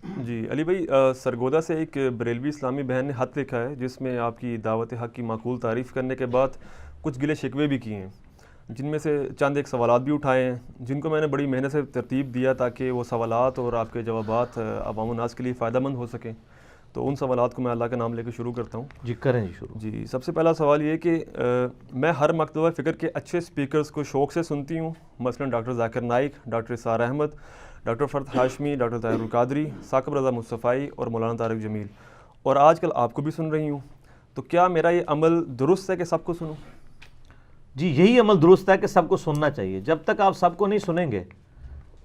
جی علی بھائی، سرگودا سے ایک بریلوی اسلامی بہن نے خط لکھا ہے جس میں آپ کی دعوت حق کی معقول تعریف کرنے کے بعد کچھ گلے شکوے بھی کیے ہیں، جن میں سے چند ایک سوالات بھی اٹھائے ہیں جن کو میں نے بڑی محنت سے ترتیب دیا تاکہ وہ سوالات اور آپ کے جوابات عوام الناس کے لیے فائدہ مند ہو سکیں۔ تو ان سوالات کو میں اللہ کا نام لے کے شروع کرتا ہوں۔ جی کریں جی شروع۔ جی، سب سے پہلا سوال یہ کہ میں ہر مکتبہ فکر کے اچھے سپیکرز کو شوق سے سنتی ہوں، مثلا ڈاکٹر ذاکر نائک، ڈاکٹر اسرار احمد، ڈاکٹر فرد ہاشمی، ڈاکٹر طاہر القادری، ثاقب رضا مصطفی اور مولانا طارق جمیل، اور آج کل آپ کو بھی سن رہی ہوں۔ تو کیا میرا یہ عمل درست ہے کہ سب کو سنوں؟ جی یہی عمل درست ہے کہ سب کو سننا چاہیے۔ جب تک آپ سب کو نہیں سنیں گے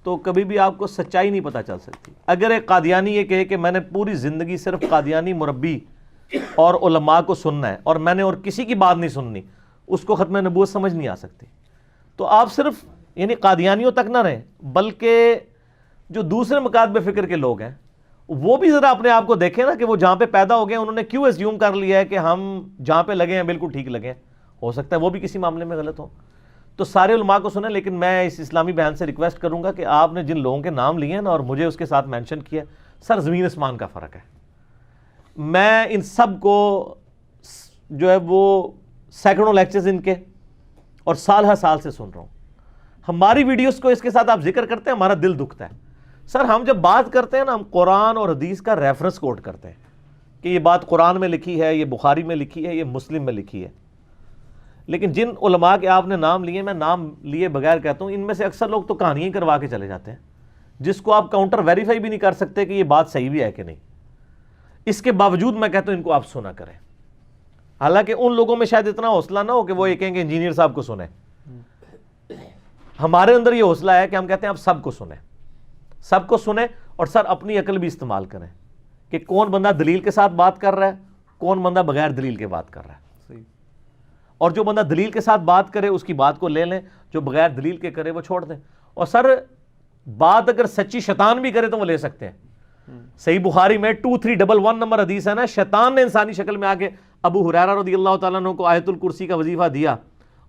تو کبھی بھی آپ کو سچائی نہیں پتہ چل سکتی۔ اگر ایک قادیانی یہ کہے کہ میں نے پوری زندگی صرف قادیانی مربی اور علماء کو سننا ہے اور میں نے اور کسی کی بات نہیں سننی، اس کو ختم نبوت سمجھ نہیں آ سکتی۔ تو آپ صرف یعنی قادیانیوں تک نہ رہیں، بلکہ جو دوسرے مکاتب فکر کے لوگ ہیں وہ بھی ذرا اپنے آپ کو دیکھیں نا کہ وہ جہاں پہ پیدا ہو گئے انہوں نے کیوں ایزیوم کر لیا ہے کہ ہم جہاں پہ لگے ہیں بالکل ٹھیک لگے ہیں۔ ہو سکتا ہے وہ بھی کسی معاملے میں غلط ہوں۔ تو سارے علماء کو سنیں، لیکن میں اس اسلامی بہن سے ریکویسٹ کروں گا کہ آپ نے جن لوگوں کے نام لیے ہیں نا اور مجھے اس کے ساتھ مینشن کیا، سر زمین اسمان کا فرق ہے۔ میں ان سب کو جو ہے وہ سینکڑوں لیکچرز ان کے اور سال ہر سال سے سن رہا ہوں۔ ہماری ویڈیوز کو اس کے ساتھ آپ ذکر کرتے ہیں، ہمارا دل دکھتا ہے۔ سر ہم جب بات کرتے ہیں نا، ہم قرآن اور حدیث کا ریفرنس کوٹ کرتے ہیں کہ یہ بات قرآن میں لکھی ہے، یہ بخاری میں لکھی ہے، یہ مسلم میں لکھی ہے۔ لیکن جن علماء کے آپ نے نام لیے، میں نام لیے بغیر کہتا ہوں، ان میں سے اکثر لوگ تو کہانیاں ہی کروا کے چلے جاتے ہیں جس کو آپ کاؤنٹر ویریفائی بھی نہیں کر سکتے کہ یہ بات صحیح بھی ہے کہ نہیں۔ اس کے باوجود میں کہتا ہوں ان کو آپ سنا کریں، حالانکہ ان لوگوں میں شاید اتنا حوصلہ نہ ہو کہ وہ یہ کہیں کہ انجینئر صاحب کو سنیں۔ ہمارے اندر یہ حوصلہ ہے کہ ہم کہتے ہیں آپ سب کو سنیں، سب کو سنیں، اور سر اپنی عقل بھی استعمال کریں کہ کون بندہ دلیل کے ساتھ بات کر رہا ہے، کون بندہ بغیر دلیل کے بات کر رہا ہے۔ اور جو بندہ دلیل کے ساتھ بات کرے اس کی بات کو لے لیں، جو بغیر دلیل کے کرے وہ چھوڑ دیں۔ اور سر بات اگر سچی شیطان بھی کرے تو وہ لے سکتے ہیں۔ صحیح بخاری میں 2311 نمبر حدیث ہے نا، شیطان نے انسانی شکل میں آ کے ابو ہریرہ رضی اللہ تعالیٰ عنہ کو آیت الکرسی کا وظیفہ دیا،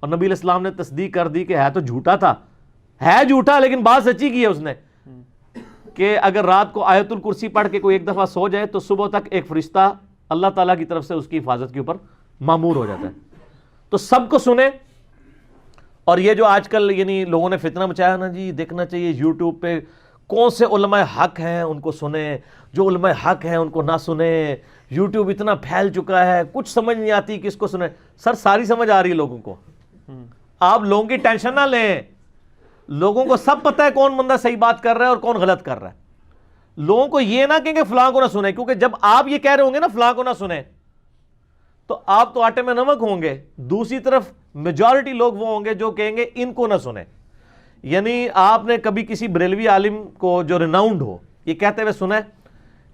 اور نبی علیہ السلام نے تصدیق کر دی کہ ہے تو جھوٹا تھا، ہے جھوٹا لیکن بات سچی کی ہے اس نے، کہ اگر رات کو آیت الکرسی پڑھ کے کوئی ایک دفعہ سو جائے تو صبح تک ایک فرشتہ اللہ تعالیٰ کی طرف سے اس کی حفاظت کے اوپر مامور ہو جاتا ہے۔ تو سب کو سنیں۔ اور یہ جو آج کل یعنی لوگوں نے فتنہ مچایا نا جی، دیکھنا چاہیے یوٹیوب پہ کون سے علماء حق ہیں ان کو سنیں، جو علماء حق ہیں ان کو نہ سنیں۔ یوٹیوب اتنا پھیل چکا ہے، کچھ سمجھ نہیں آتی کس کو سنیں۔ سر ساری سمجھ آ رہی ہے لوگوں کو، آپ لوگوں کی ٹینشن نہ لیں، لوگوں کو سب پتہ ہے کون بندہ صحیح بات کر رہا ہے اور کون غلط کر رہا ہے۔ لوگوں کو یہ نہ کہیں کہ فلاں کو نہ سنیں، کیونکہ جب آپ یہ کہہ رہے ہوں گے نا فلاں کو نہ سنیں تو آپ تو آٹے میں نمک ہوں گے، دوسری طرف میجورٹی لوگ وہ ہوں گے جو کہیں گے ان کو نہ سنیں۔ یعنی آپ نے کبھی کسی بریلوی عالم کو جو ریناؤنڈ ہو یہ کہتے ہوئے سنا ہے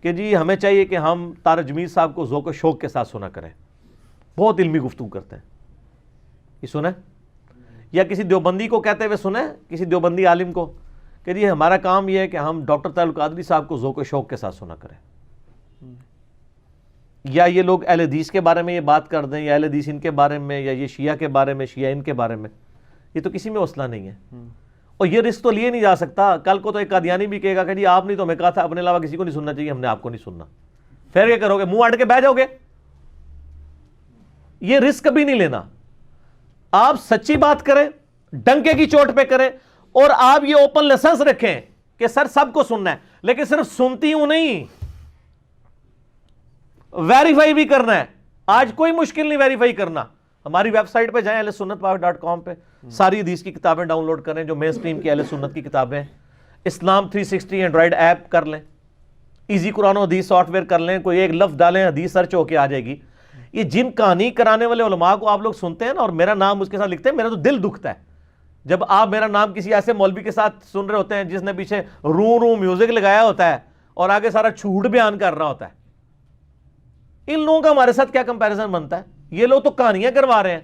کہ جی ہمیں چاہیے کہ ہم طارق جمیل صاحب کو ذوق و شوق کے ساتھ سنا کریں، بہت علمی گفتگو کرتے ہیں، یہ سنا ہے؟ یا کسی دیوبندی کو کہتے ہوئے سنا ہے، کسی دیوبندی عالم کو کہ جی ہمارا کام یہ ہے کہ ہم ڈاکٹر طاہر القادری صاحب کو ذوق و شوق کے ساتھ سنا کریں؟ یا یہ لوگ اہل حدیث کے بارے میں یہ بات کر دیں، یا اہل حدیث ان کے بارے میں، یا یہ شیعہ کے بارے میں، شیعہ ان کے بارے میں، یہ تو کسی میں حوصلہ نہیں ہے۔ اور یہ رسک تو لیے نہیں جا سکتا، کل کو تو ایک قادیانی بھی کہے گا کہ جی آپ نے تو ہمیں کہا تھا اپنے علاوہ کسی کو نہیں سننا چاہیے، ہم نے آپ کو نہیں سننا، پھر کیا کرو گے؟ منہ اڑ کے بیٹھ جاؤ گے؟ یہ رسک کبھی نہیں لینا۔ آپ سچی بات کریں، ڈنکے کی چوٹ پہ کریں، اور آپ یہ اوپن لائسنس رکھیں کہ سر سب کو سننا ہے، لیکن صرف سنتی ہوں نہیں، ویریفائی بھی کرنا ہے۔ آج کوئی مشکل نہیں ویریفائی کرنا، ہماری ویب سائٹ پہ جائیں ahlsunnatpak.com پہ، ساری حدیث کی کتابیں ڈاؤن لوڈ کریں جو مین سٹریم کی اہل سنت کی کتابیں، اسلام 360 اینڈرائڈ ایپ کر لیں، ایزی قرآن و حدیث سافٹ ویئر کر لیں، کوئی ایک لفظ ڈالیں حدیث سرچ ہو کے آ جائے گی۔ یہ جن کہانی کرانے والے علماء کو آپ لوگ سنتے ہیں نا اور میرا نام اس کے ساتھ لکھتے ہیں، میرا تو دل دکھتا ہے جب آپ میرا نام کسی ایسے مولوی کے ساتھ سن رہے ہوتے ہیں جس نے پیچھے رو میوزک لگایا ہوتا ہے اور آگے سارا جھوٹ بیان کر رہا ہوتا ہے۔ ان لوگوں کا ہمارے ساتھ کیا کمپیریزن بنتا ہے؟ یہ لوگ تو کہانیاں کروا رہے ہیں،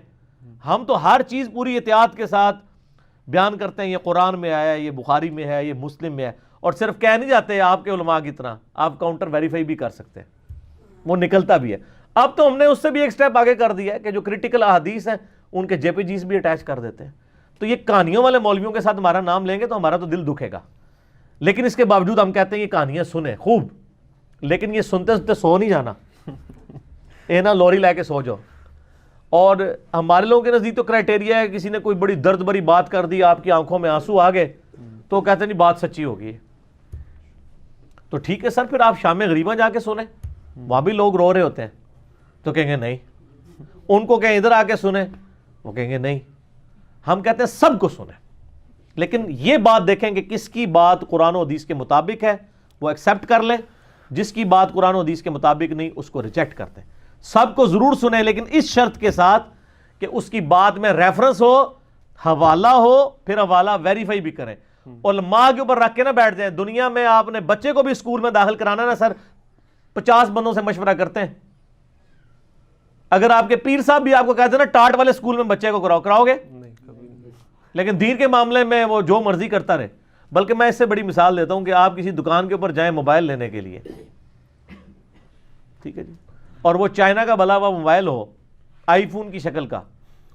ہم تو ہر چیز پوری احتیاط کے ساتھ بیان کرتے ہیں، یہ قرآن میں آیا ہے، یہ بخاری میں ہے، یہ مسلم میں ہے، اور صرف کہہ نہیں جاتے آپ کے علماء کی طرح، آپ کاؤنٹر ویریفائی بھی کر سکتے ہیں، وہ نکلتا بھی ہے۔ اب تو ہم نے اس سے بھی ایک سٹیپ آگے کر دیا ہے کہ جو کریٹیکل احادیث ہیں ان کے JPGs بھی اٹیچ کر دیتے ہیں۔ تو یہ کہانیوں والے مولویوں کے ساتھ ہمارا نام لیں گے تو ہمارا تو دل دکھے گا، لیکن اس کے باوجود ہم کہتے ہیں یہ کہانیاں سنیں خوب، لیکن یہ سنتے سنتے سو نہیں جانا، اے نا لوری لے کے سو جاؤ. اور ہمارے لوگوں کے نزدیک تو کرائٹیریا ہے، کسی نے کوئی بڑی درد بری بات کر دی، آپ کی آنکھوں میں آنسو آ گئے تو کہتے ہیں نہیں بات سچی ہوگی. تو ٹھیک ہے سر، پھر آپ شام غریباں جا کے سنیں، وہاں بھی لوگ رو رہے ہوتے ہیں. تو کہیں گے نہیں. ان کو کہیں ادھر آ کے سنیں، وہ کہیں گے نہیں. ہم کہتے ہیں سب کو سنیں، لیکن یہ بات دیکھیں کہ کس کی بات قرآن و حدیث کے مطابق ہے وہ ایکسیپٹ کر لیں، جس کی بات قرآن و حدیث کے مطابق نہیں اس کو ریجیکٹ کرتے ہیں. سب کو ضرور سنیں، لیکن اس شرط کے ساتھ کہ اس کی بات میں ریفرنس ہو، حوالہ ہو، پھر حوالہ ویریفائی بھی کریں. علماء کے اوپر رکھ کے نہ بیٹھ جائیں. دنیا میں آپ نے بچے کو بھی اسکول میں داخل کرانا نا سر، 50 بندوں سے مشورہ کرتے ہیں. اگر آپ کے پیر صاحب بھی آپ کو کہتے ہیں نا ٹاٹ والے اسکول میں بچے کو کراؤ گے؟ لیکن دین کے معاملے میں وہ جو مرضی کرتا رہے. بلکہ میں اس سے بڑی مثال دیتا ہوں کہ آپ کسی دکان کے اوپر جائیں موبائل لینے کے لیے، ٹھیک ہے جی، اور وہ چائنا کا بلا ہوا موبائل ہو، آئی فون کی شکل کا،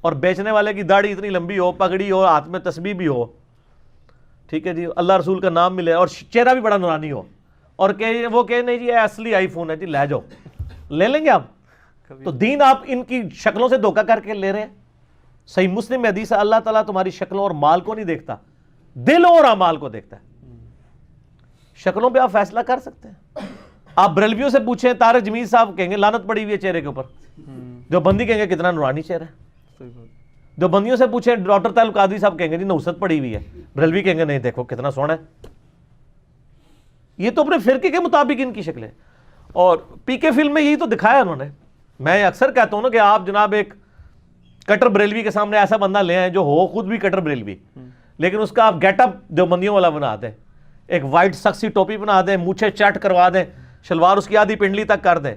اور بیچنے والے کی داڑھی اتنی لمبی ہو، پگڑی ہو، ہاتھ میں تسبیح بھی ہو، ٹھیک ہے جی، اللہ رسول کا نام ملے اور چہرہ بھی بڑا نورانی ہو، اور کہ وہ کہ نہیں جی یہ اصلی آئی فون ہے جی، لے جاؤ. لے لیں گے آپ؟ تو دین آپ ان کی شکلوں سے دھوکہ کر کے لے رہے ہیں. صحیح مسلم میں حدیث ہے اللہ تعالیٰ تمہاری شکلوں اور مال کو نہیں دیکھتا، دلوں اور اعمال کو دیکھتا ہے. شکلوں پہ آپ فیصلہ کر سکتے ہیں. آپ بریلویوں سے پوچھیں، طارق جمیل صاحب کہیں گے لعنت پڑی ہوئی ہے چہرے کے اوپر. جو بندی کہیں گے کتنا نورانی چہرہ ہے. جو بندیوں سے پوچھیں ڈاکٹر طاہر القادری صاحب کہیں گے جی نوست پڑی ہوئی ہے. بریلوی کہیں گے نہیں دیکھو کتنا سونا ہے. یہ تو اپنے فرقے کے مطابق ان کی شکلیں. اور پی کے فلم میں یہی تو دکھایا انہوں نے. میں اکثر کہتا ہوں نا کہ آپ جناب ایک کٹر بریلوی کے سامنے ایسا بندہ لے آئیں جو ہو خود بھی کٹر بریلوی، لیکن اس کا آپ گیٹ اپ دیوبندیوں والا بنا دیں، ایک وائٹ سکسی ٹوپی بنا دیں، مونچھیں چٹ کروا دیں، شلوار اس کی آدھی پنڈلی تک کر دیں،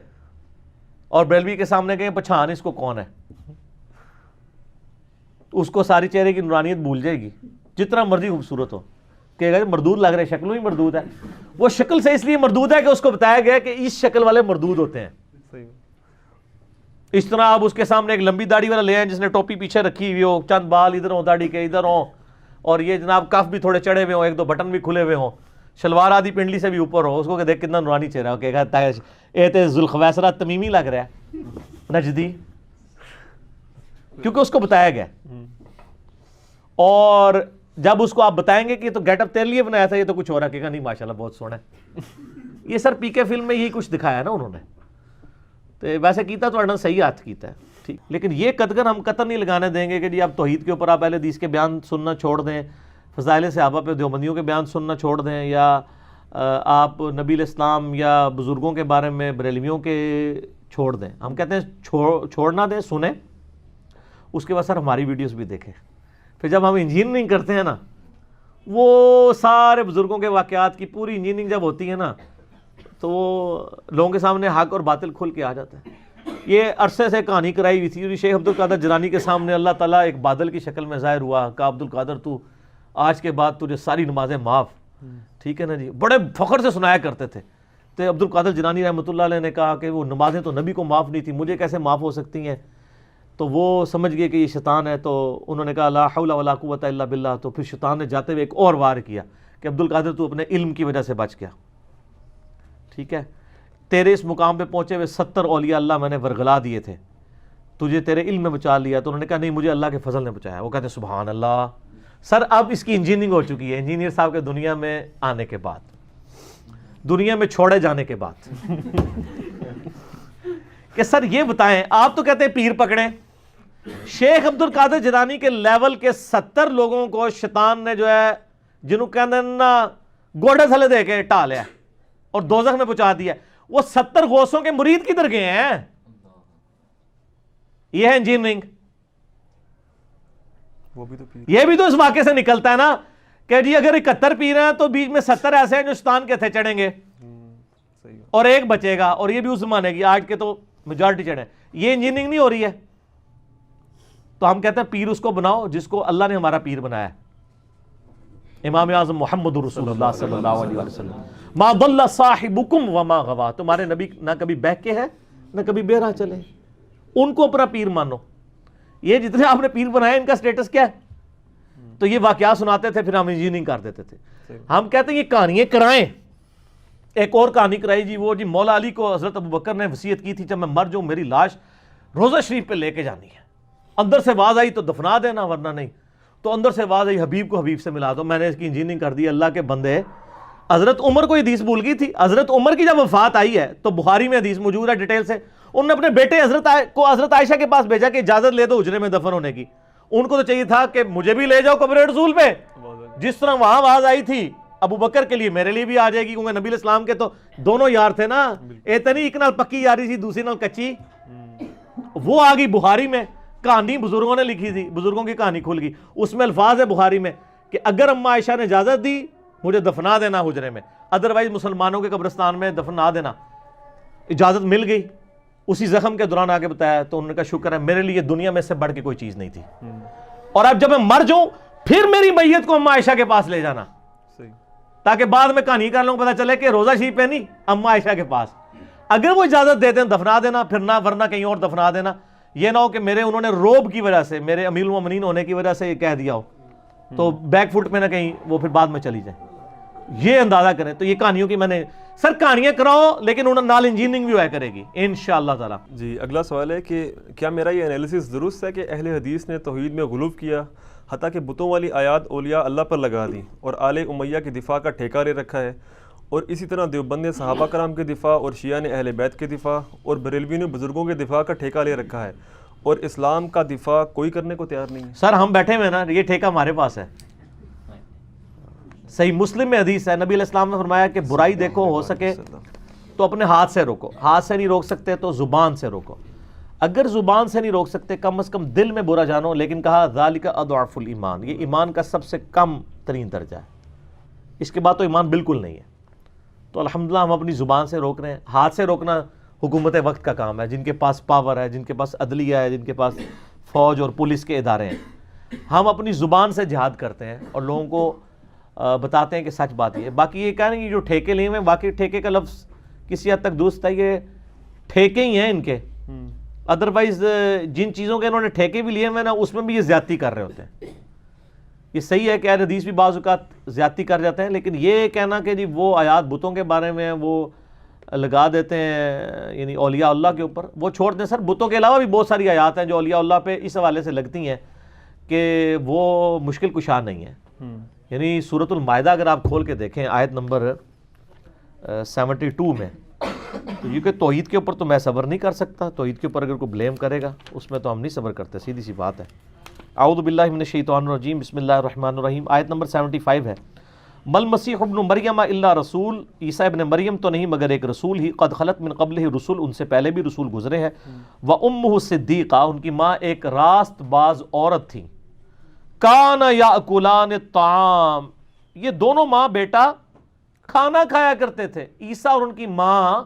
اور بریلوی کے سامنے کہیں پہچان اس کو کون ہے. اس کو ساری چہرے کی نورانیت بھول جائے گی، جتنا مرضی خوبصورت ہو. کہے گا مردود لگ رہے، شکلوں ہی مردود ہے. وہ شکل سے اس لیے مردود ہے کہ اس کو بتایا گیا کہ اس شکل والے مردود ہوتے ہیں. اس طرح آپ اس کے سامنے ایک لمبی داڑھی والا لے آئیں جس نے ٹوپی پیچھے رکھی ہوئی ہو، چند بال ادھر ہوں داڑھی کے ادھر ہوں، اور یہ جناب کف بھی تھوڑے چڑھے ہوئے ہوں، ایک دو بٹن بھی کھلے ہوئے ہوں، شلوار آدھی پنڈلی سے بھی اوپر ہو. اس کو کہ دیکھ کتنا نورانی چہرہ ہو. کہے گا اے تے ذوالخویسرہ تمیمی لگ رہا ہے، نجدی، کیونکہ اس کو بتایا گیا. اور جب اس کو آپ بتائیں گے کہ تو گیٹ اپ تیرے لیے بنایا تھا، یہ تو کچھ اور کہے گا نہیں ماشاءاللہ بہت سونا ہے. یہ سر پی کے فلم میں یہی کچھ دکھایا نا انہوں نے. تو ویسے کیتا تو انہوں نے صحیح ہاتھ کیتا ہے ٹھیک، لیکن یہ قدغن ہم قطر نہیں لگانے دیں گے کہ جی آپ توحید کے اوپر آپ اہل حدیث کے بیان سننا چھوڑ دیں، فضائل صحابہ پہ دیوبندیوں کے بیان سننا چھوڑ دیں، یا آپ نبی الاسلام یا بزرگوں کے بارے میں بریلویوں کے چھوڑ دیں. ہم کہتے ہیں چھوڑنا دیں، سنیں، اس کے بعد سر ہماری ویڈیوز بھی دیکھیں. پھر جب ہم انجینئرنگ کرتے ہیں نا، وہ سارے بزرگوں کے واقعات کی پوری انجینئرنگ جب ہوتی ہے نا، تو وہ لوگوں کے سامنے حق اور باطل کھل کے آ جاتا ہے. یہ عرصے سے کہانی کرائی ہوئی تھی. شیخ عبد القادر جیلانی کے سامنے اللہ تعالیٰ ایک بادل کی شکل میں ظاہر ہوا، کہا عبد القادر تو آج کے بعد تجھے ساری نمازیں معاف. ٹھیک ہے نا جی، بڑے فخر سے سنایا کرتے تھے. تو عبد القادر جیلانی رحمۃ اللہ علیہ نے کہا کہ وہ نمازیں تو نبی کو معاف نہیں تھی، مجھے کیسے معاف ہو سکتی ہیں. تو وہ سمجھ گئے کہ یہ شیطان ہے. تو انہوں نے کہا لا حول ولا قوۃ الا باللہ. تو پھر شیطان نے جاتے ہوئے ایک اور وار کیا کہ عبد القادر تو اپنے علم کی وجہ سے بچ گیا. ٹھیک ہے، تیرے اس مقام پہ پہنچے ہوئے 70 اولیاء اللہ میں نے ورگلا دیے تھے، تجھے تیرے علم میں بچا لیا. تو انہوں نے کہا نہیں مجھے اللہ کے فضل نے بچایا. وہ کہتے ہیں سبحان اللہ. سر اب اس کی انجینئرنگ ہو چکی ہے انجینئر صاحب کے دنیا میں آنے کے بعد، دنیا میں چھوڑے جانے کے بعد. کہ سر یہ بتائیں، آپ تو کہتے ہیں پیر پکڑیں. شیخ عبد القادر جیلانی کے لیول کے 70 لوگوں کو شیطان نے جو ہے جنہوں کہتے ہیں نا گوڑے تھلے دے کے ٹا لیا اور دوزخ میں پہنچا دیا. وہ 70 غوثوں کے مرید کدھر گئے ہیں؟ یہ ہے انجینئرنگ. یہ بھی تو اس واقعے سے نکلتا ہے نا کہ جی اگر 71 پیر ہیں تو بیچ میں 70 ایسے ہیں جو شیطان کے تھے چڑھیں گے اور ایک بچے گا، اور یہ بھی اس زمانے کی، آج کے تو میجارٹی چڑھے. یہ انجینئرنگ نہیں ہو رہی ہے. تو ہم کہتے ہیں پیر اس کو بناؤ جس کو اللہ نے ہمارا پیر بنایا ہے. امام اعظم محمد رسول اللہ صلی اللہ علیہ وسلم ما ضل صاحبکم وما غوا. تمہارے نبی نہ کبھی بہکے ہیں نہ کبھی بہرا چلے. ان کو اپنا پیر مانو. یہ جتنے آپ نے پیر بنائے ان کا سٹیٹس کیا ہے؟ تو یہ واقعات سناتے تھے، پھر ہم انجینئرنگ کر دیتے تھے. ہم کہتے ہیں یہ کہانیاں کرائیں. ایک اور کہانی کرائی جی، وہ جی مولا علی کو حضرت ابوبکر نے وصیت کی تھی جب میں مر جاؤں میری لاش روضہ شریف پہ لے کے جانی ہے. اندر سے آواز آئی تو دفنا دینا ورنہ نہیں. تو اندر سے آواز آئی حبیب کو حبیب سے ملا دو. میں نے اس کی انجینئرنگ کر دی. اللہ کے بندے، حضرت عمر کو حدیث بھول گئی تھی. حضرت عمر کی جب وفات آئی ہے تو بخاری میں حدیث موجود ہے ڈیٹیل سے، انہوں نے اپنے بیٹے حضرت عائشہ کے پاس بھیجا کہ اجازت لے دو حجرے میں دفن ہونے کی. ان کو تو چاہیے تھا کہ مجھے بھی لے جاؤ قبر رسول پہ. جس طرح وہاں آواز آئی تھی ابو بکر کے لیے میرے لیے بھی آ جائے گی، کیونکہ نبی علیہ السلام کے تو دونوں یار تھے نا. اتنی ایک نال پکی یاری تھی، دوسری نال کچی. وہ آ گئی بخاری میں. کہانی بزرگوں نے لکھی تھی، بزرگوں کی کہانی کھل گئی. اس میں الفاظ ہے بخاری میں کہ اگر اماں عائشہ نے اجازت دی مجھے دفنا دینا حجرے میں، ادروائز مسلمانوں کے قبرستان میں دفنا دینا. اجازت مل گئی. اسی زخم کے دوران آگے بتایا تو انہوں نے کہا شکر ہے، میرے لیے دنیا میں سے بڑھ کے کوئی چیز نہیں تھی. اور اب جب میں مر جاؤں پھر میری میت کو اماں عائشہ کے پاس لے جانا، تاکہ بعد میں کہانی کر لوں پتہ چلے کہ روضہ شریف پہ نہیں، اماں عائشہ کے پاس. اگر وہ اجازت دے دیں دفنا دینا، پھر نہ ورنہ کہیں اور دفنا دینا. یہ نہ ہو کہ انہوں نے روب کی وجہ سے، میرے امیر المومنین ہونے کی وجہ سے یہ کہہ دیا ہو تو بیک فٹ میں نہ کہیں وہ پھر بعد میں چلی جائیں. یہ اندازہ کریں. تو یہ کہانیوں کی میں نے سر کہانیاں کراؤ لیکن انہوں نال انجینئرنگ بھی ہوا کرے گی انشاءاللہ تعالی. جی اگلا سوال ہے کہ کیا میرا یہ انالیسس درست ہے کہ اہل حدیث نے توحید میں غلو کیا، حتیٰ کہ بتوں والی آیات اولیاء اللہ پر لگا دی اور آل امیہ کی دفاع کا ٹھیکہ لے رکھا ہے، اور اسی طرح دیوبند نے صحابہ کرام کے دفاع اور شیعہ نے اہل بیت کے دفاع اور بریلوی نے بزرگوں کے دفاع کا ٹھیکہ لے رکھا ہے، اور اسلام کا دفاع کوئی کرنے کو تیار نہیں ہے؟ سر ہم بیٹھے ہوئے نا، یہ ٹھیکہ ہمارے پاس ہے. صحیح مسلم میں حدیث ہے، نبی علیہ السلام نے فرمایا کہ برائی دیکھو ہو سکے تو اپنے ہاتھ سے روکو، ہاتھ سے نہیں روک سکتے تو زبان سے روکو. اگر زبان سے نہیں روک سکتے کم از کم دل میں برا جانو. لیکن کہا ذالک اضعف الایمان، یہ ایمان کا سب سے کم ترین درجہ ہے. اس کے بعد تو ایمان بالکل نہیں ہے. تو الحمدللہ ہم اپنی زبان سے روک رہے ہیں. ہاتھ سے روکنا حکومت وقت کا کام ہے، جن کے پاس پاور ہے، جن کے پاس عدلیہ ہے، جن کے پاس فوج اور پولیس کے ادارے ہیں. ہم اپنی زبان سے جہاد کرتے ہیں اور لوگوں کو بتاتے ہیں کہ سچ بات یہ ہے. باقی یہ کہہ رہے ہیں کہ جو ٹھیکے لیے ہوئے ہیں، واقعی ٹھیکے کا لفظ کسی حد تک درست ہے، یہ ٹھیکے ہی ہیں ان کے. ادروائز جن چیزوں کے انہوں نے ٹھیکے بھی لیے ہوئے نا اس میں بھی یہ زیادتی کر رہے ہوتے ہیں. یہ صحیح ہے کہ اہل حدیث بھی بعض اوقات زیادتی کر جاتے ہیں، لیکن یہ کہنا کہ جی وہ آیات بتوں کے بارے میں وہ لگا دیتے ہیں یعنی اولیاء اللہ کے اوپر، وہ چھوڑ دیں. سر بتوں کے علاوہ بھی بہت ساری آیات ہیں جو اولیاء اللہ پہ اس حوالے سے لگتی ہیں کہ وہ مشکل کشا نہیں ہے. یعنی سورۃ المائدہ اگر آپ کھول کے دیکھیں آیت نمبر 72 میں، تو یہ کہ توحید کے اوپر تو میں صبر نہیں کر سکتا، توحید کے اوپر اگر کوئی بلیم کرے گا اس میں تو ہم نہیں صبر کرتے، سیدھی سی بات ہے. اعوذ باللہ من الشیطان الرجیم، بسم اللہ الرحمن الرحیم. آیت نمبر 75 ہے، مل مسیح ابن مریم الا رسول، عیسیٰ ابن مریم تو نہیں مگر ایک رسول ہی، قد خلت من قبلہ رسول، ان سے پہلے بھی رسول گزرے ہیں، وامہ صدیقہ، ان کی ماں ایک راست باز عورت تھی، کانا یاکلان الطعام، یہ دونوں ماں بیٹا کھانا کھایا کرتے تھے. عیسیٰ اور ان کی ماں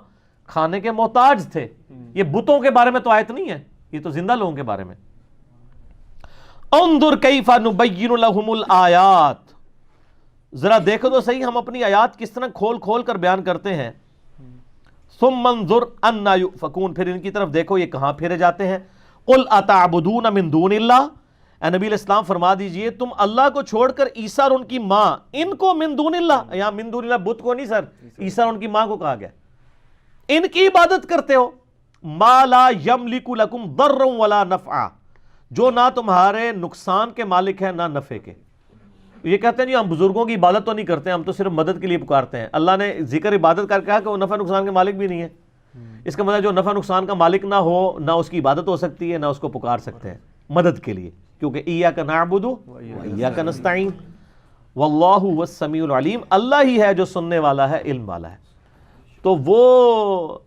کھانے کے محتاج تھے. یہ بتوں کے بارے میں تو آیت نہیں ہے، یہ تو زندہ لوگوں کے بارے میں. انظر کیف نبین لہم الآیات، ذرا دیکھو تو صحیح ہم اپنی آیات کس طرح کھول کھول کر بیان کرتے ہیں. ثم انظر انا یؤفکون، پھر ان کی طرف دیکھو یہ کہاں پھیرے جاتے ہیں. قل اتعبدون من دون اللہ، اے نبی علیہ السلام فرما دیجئے تم اللہ کو چھوڑ کر عیسیٰ اور ان کی ماں، ان کو من دون اللہ، یہاں من دون اللہ بت کو نہیں سر، عیسیٰ اور ان کی ماں کو کہا گیا، ان کی عبادت کرتے ہو. ما لا یملک لکم ضرا ولا نفعا، جو نہ تمہارے نقصان کے مالک ہیں نہ نفع کے. یہ کہتے ہیں جی ہم بزرگوں کی عبادت تو نہیں کرتے، ہم تو صرف مدد کے لیے پکارتے ہیں. اللہ نے ذکر عبادت کر کہا کہ وہ نفع نقصان کے مالک بھی نہیں ہے. اس کا مطلب جو نفع نقصان کا مالک نہ ہو نہ اس کی عبادت ہو سکتی ہے نہ اس کو پکار سکتے ہیں مدد کے لیے، کیونکہ ایاک نعبد و ایاک نستعین واللہ هو السمیع العلیم، اللہ ہی ہے جو سننے والا ہے، علم والا ہے. تو وہ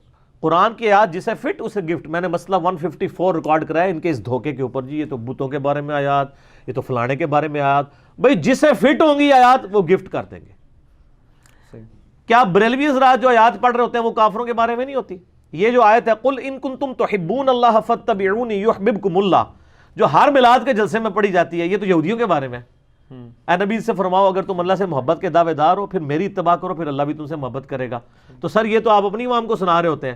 قرآن کی آیات جسے فٹ اسے گفٹ. میں نے مسئلہ 154 ریکارڈ کرایا ان کے اس دھوکے کے اوپر، جی یہ تو بتوں کے بارے میں آیات، یہ تو فلانے کے بارے میں آیات. بھئی جسے فٹ ہوں گی آیات وہ گفٹ کر دیں گے. کیا بریلوی حضرات جو آیات پڑھ رہے ہوتے ہیں وہ کافروں کے بارے میں نہیں ہوتی؟ یہ جو آیت ہے قل ان کنتم تحبون اللہ فاتبعونی یحببکم اللہ، جو ہر میلاد کے جلسے میں پڑھی جاتی ہے، یہ تو یہودیوں کے بارے میں. اے نبی سے فرماؤ اگر تم اللہ سے محبت کے دعوے دار ہو پھر میری اتباع کرو، پھر اللہ بھی تم سے محبت کرے گا. تو سر یہ تو آپ اپنی عوام کو سنا رہے ہوتے ہیں،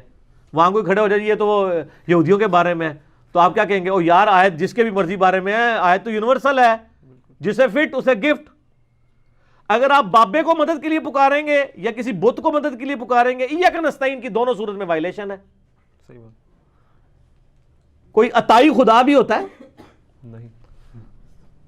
وہاں کوئی کھڑے ہو جائے یہ تو وہ یہودیوں کے بارے میں، تو آپ کیا کہیں گے؟ او یار آیت جس کے بھی مرضی بارے میں ہے، آیت تو یونیورسل ہے، جسے فٹ اسے گفٹ. اگر آپ بابے کو مدد کے لیے پکاریں گے یا کسی بت کو مدد کے لیے پکاریں گے، ایاک نستعین کی دونوں صورت میں وائلیشن ہے. صحیح بات. کوئی عطائی خدا بھی ہوتا ہے؟ نہیں.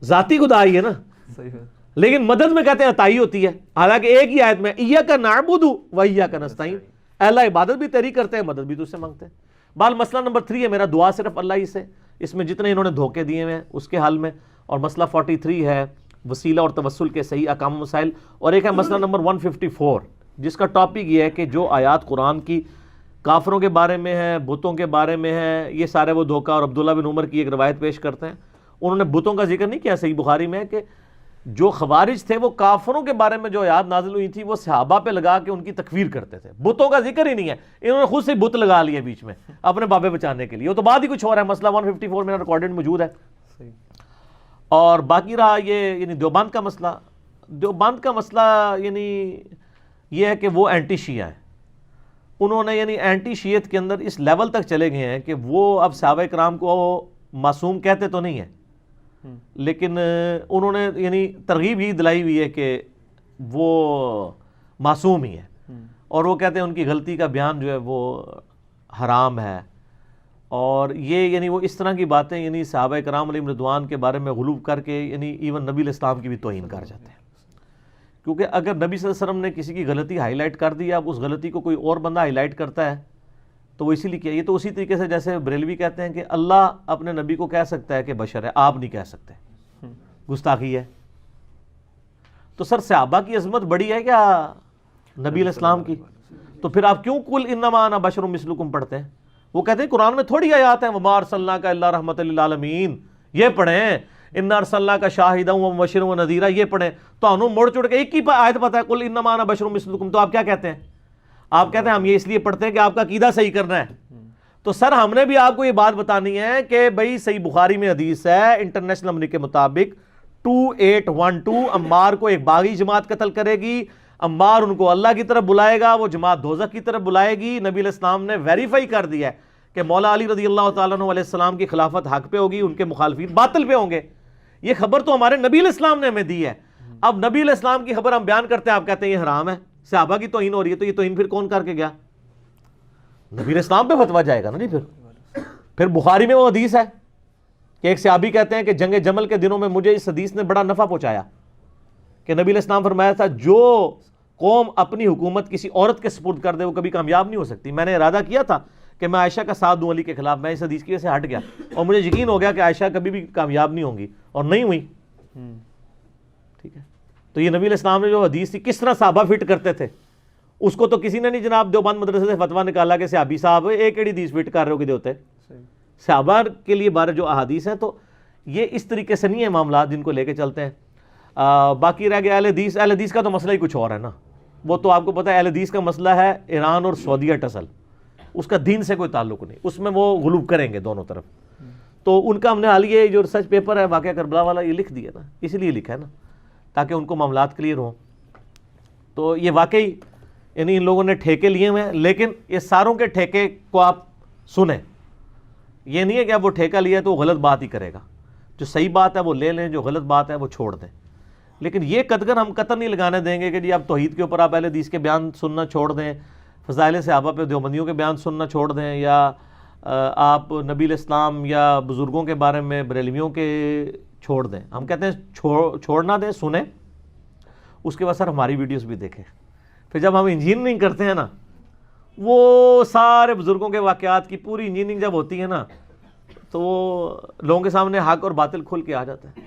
ذاتی خدا ہی ہے نا. صحیح ہے. لیکن مدد میں کہتے ہیں عطائی ہوتی ہے، حالانکہ ایک ہی آیت میں ایاک نعبد و ایاک نستعین، اہل عبادت بھی تیری کرتے ہیں، مدد بھی تجھ سے مانگتے ہیں. بال مسئلہ نمبر 3 ہے میرا، دعا صرف اللہ ہی سے، اس میں جتنے انہوں نے دھوکے دیے ہوئے ہیں اس کے حل میں. اور مسئلہ 43 ہے وسیلہ اور توسل کے صحیح احکام و مسائل. اور ایک ہے مسئلہ نمبر 154 جس کا ٹاپک یہ ہے کہ جو آیات قرآن کی کافروں کے بارے میں ہے، بتوں کے بارے میں ہے، یہ سارے وہ دھوکہ. اور عبداللہ بن عمر کی ایک روایت پیش کرتے ہیں، انہوں نے بتوں کا ذکر نہیں کیا. صحیح بخاری میں ہے کہ جو خوارج تھے وہ کافروں کے بارے میں جو آیات نازل ہوئی تھی وہ صحابہ پہ لگا کے ان کی تکفیر کرتے تھے. بتوں کا ذکر ہی نہیں ہے، انہوں نے خود سے بت لگا لیے بیچ میں اپنے بابے بچانے کے لیے. وہ تو بعد ہی کچھ اور ہے. مسئلہ 154 میں ریکارڈڈ موجود ہے. صحیح. اور باقی رہا یہ یعنی دیوبند کا مسئلہ. دیوبند کا مسئلہ یعنی یہ ہے کہ وہ اینٹی شیعہ ہیں. انہوں نے یعنی اینٹی شیعت کے اندر اس لیول تک چلے گئے ہیں کہ وہ اب صحابہ کرام کو معصوم کہتے تو نہیں ہیں، لیکن انہوں نے یعنی ترغیب ہی دلائی ہوئی ہے کہ وہ معصوم ہی ہے. اور وہ کہتے ہیں ان کی غلطی کا بیان جو ہے وہ حرام ہے. اور یہ یعنی وہ اس طرح کی باتیں یعنی صحابہ کرام علیہم رضوان کے بارے میں غلو کر کے یعنی ایون نبی علیہ السلام کی بھی توہین کر جاتے ہیں. کیونکہ اگر نبی صلی اللہ علیہ وسلم نے کسی کی غلطی ہائی لائٹ کر دی، اب اس غلطی کو کوئی اور بندہ ہائی لائٹ کرتا ہے تو وہ اسی لیے کیا. یہ تو اسی طریقے سے جیسے بریلوی کہتے ہیں کہ اللہ اپنے نبی کو کہہ سکتا ہے کہ بشر ہے، آپ نہیں کہہ سکتے، گستاخی ہے. تو سر صحابہ کی عظمت بڑی ہے کیا نبی علیہ السلام کی؟ تو پھر آپ کیوں قل انما انا بشر مثلکم پڑھتے ہیں؟ وہ کہتے ہیں قرآن میں تھوڑی آیات ہیں وما ارسلناک الا رحمۃ للعالمین، یہ پڑھیں. انا ارسلناک شاہدا ومبشرا ونذیرا، یہ پڑھیں. تو انہوں موڑ چڑ کے ایک ہی آیت پتہ ہے قل انما انا بشر مثلکم، تو آپ کیا کہتے ہیں؟ آپ کہتے ہیں ہم یہ اس لیے پڑھتے ہیں کہ آپ کا عقیدہ صحیح کرنا ہے. تو سر ہم نے بھی آپ کو یہ بات بتانی ہے کہ بھئی صحیح بخاری میں حدیث ہے انٹرنیشنل نمبر کے مطابق 2812 عمار کو ایک باغی جماعت قتل کرے گی، عمار ان کو اللہ کی طرف بلائے گا، وہ جماعت دوزخ کی طرف بلائے گی. نبی علیہ السلام نے ویریفائی کر دیا ہے کہ مولا علی رضی اللہ تعالیٰ عنہ علیہ السلام کی خلافت حق پہ ہوگی، ان کے مخالفین باطل پہ ہوں گے. یہ خبر تو ہمارے نبی علیہ السلام نے ہمیں دی ہے. اب نبی علیہ السلام کی خبر ہم بیان کرتے ہیں، آپ کہتے ہیں یہ حرام ہے، صحابہ کی توہین ہو رہی ہے. تو یہ توہین پھر کون کر کے گیا؟ نبی علیہ السلام پہ فتویٰ جائے گا نا جی. پھر بخاری میں وہ حدیث ہے کہ ایک صحابی کہتے ہیں کہ جنگ جمل کے دنوں میں مجھے اس حدیث نے بڑا نفع پہنچایا کہ نبی علیہ السلام فرمایا تھا جو قوم اپنی حکومت کسی عورت کے سپرد کر دے وہ کبھی کامیاب نہیں ہو سکتی. میں نے ارادہ کیا تھا کہ میں عائشہ کا ساتھ دوں علی کے خلاف، میں اس حدیث کی وجہ سے ہٹ گیا اور مجھے یقین ہو گیا کہ عائشہ کبھی بھی کامیاب نہیں ہوں گی، اور نہیں ہوئی. ٹھیک ہے. تو یہ نبی علیہ السلام نے جو حدیث تھی کس طرح صحابہ فٹ کرتے تھے اس کو تو کسی نے نہیں جناب دیوبند مدرسے سے فتویٰ نکالا کہ صحابی صاحب ایک ایڑی حدیث فٹ کر رہے ہو کہ ہوتے صحابہ کے لیے بارے جو احادیث ہیں. تو یہ اس طریقے سے نہیں ہے معاملات جن کو لے کے چلتے ہیں. باقی رہ گیا اہل حدیث. اہل حدیث کا تو مسئلہ ہی کچھ اور ہے نا. وہ تو آپ کو پتہ ہے اہل حدیث کا مسئلہ ہے ایران اور سعودیہ ٹسل، اس کا دین سے کوئی تعلق نہیں، اس میں وہ غلو کریں گے دونوں طرف. تو ان کا ہم نے حال یہ جو ریسرچ پیپر ہے واقعہ کربلا والا یہ لکھ دیا نا، اسی لیے لکھا ہے نا تاکہ ان کو معاملات کلیئر ہوں. تو یہ واقعی یعنی ان لوگوں نے ٹھیکے لیے ہوئے ہیں، لیکن یہ ساروں کے ٹھیکے کو آپ سنیں. یہ نہیں ہے کہ اب وہ ٹھیکہ لیا تو وہ غلط بات ہی کرے گا. جو صحیح بات ہے وہ لے لیں، جو غلط بات ہے وہ چھوڑ دیں. لیکن یہ قدغن ہم قطر نہیں لگانے دیں گے کہ جی اب توحید کے اوپر آپ اہل حدیث کے بیان سننا چھوڑ دیں، فضائل صحابہ پہ دیوبندیوں کے بیان سننا چھوڑ دیں، یا آپ نبی علیہ السلام یا بزرگوں کے بارے میں بریلویوں کے چھوڑ دیں. ہم کہتے ہیں چھوڑنا دیں، سنیں، اس کے بعد سر ہماری ویڈیوز بھی دیکھیں. پھر جب ہم انجینئرنگ کرتے ہیں نا، وہ سارے بزرگوں کے واقعات کی پوری انجینئرنگ جب ہوتی ہے نا تو وہ لوگوں کے سامنے حق اور باطل کھل کے آ جاتا ہے.